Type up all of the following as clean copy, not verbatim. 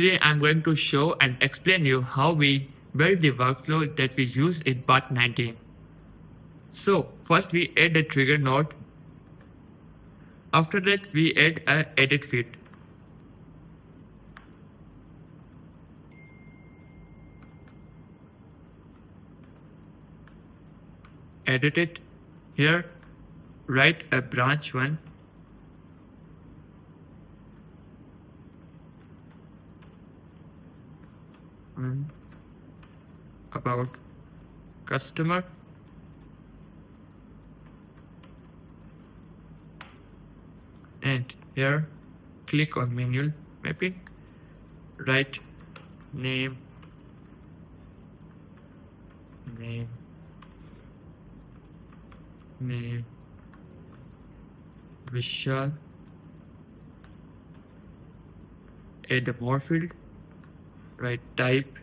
Today I'm going to show and explain you how we build the workflow that we use in part 19. So first we add a trigger node. After that we add a edit field. Edit it. Here write a branch 1. About customer, and here click on manual mapping, write name Vishal, add a more field, write type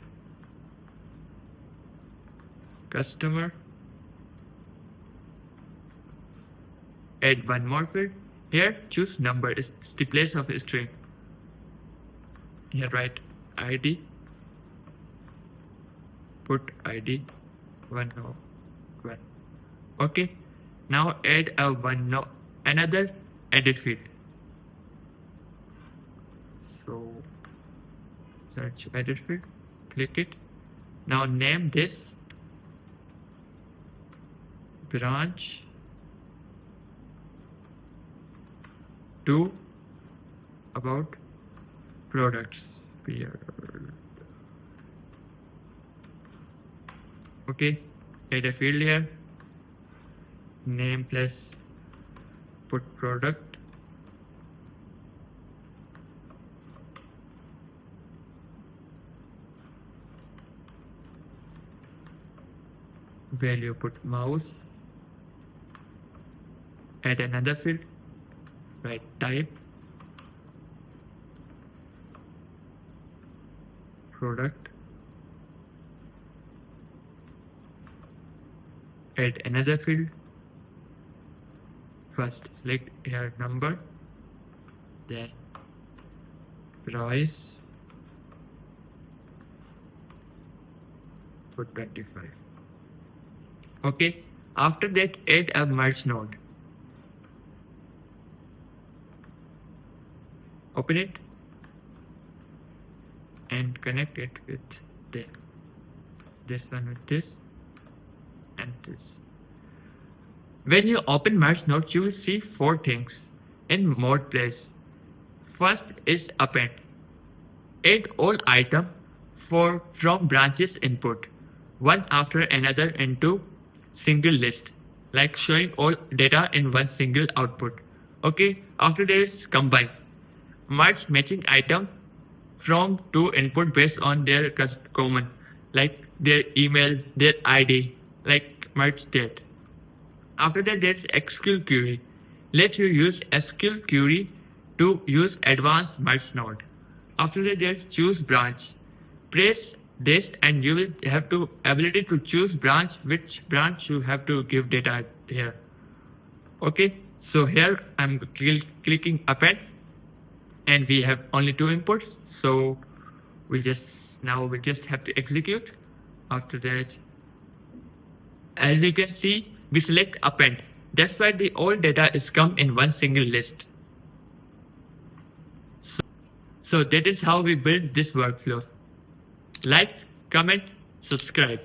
customer, add one more field. Here choose number, is the place of a string. Here write ID, put ID 101. Okay, now add another edit field. So search edit field, click it. Now name this branch 2 about products. Okay, add a field here, name plus put product, value put mouse, add another field, write type product, add another field. First select here number, then price, put 25. Okay, after that add a merge node. Open it and connect it with this one with this and this. When you open merge node, you will see 4 things in mode place. First is append. Add all item from branches input, one after another into single list, like showing all data in one single output. Okay, after this combine. Merge matching item from 2 input based on their common, like their email, their ID, like merge that. After that there's SQL query. Let you use SQL query to use advanced merge node. After that there's choose branch. Press this and you will have to ability to choose branch, which branch you have to give data here. Okay, so here I'm clicking append and we have only 2 inputs, so we just have to execute. After that, as you can see, we select append. That's why the all data is come in one single list. So that is how we build this workflow. Like, comment, subscribe.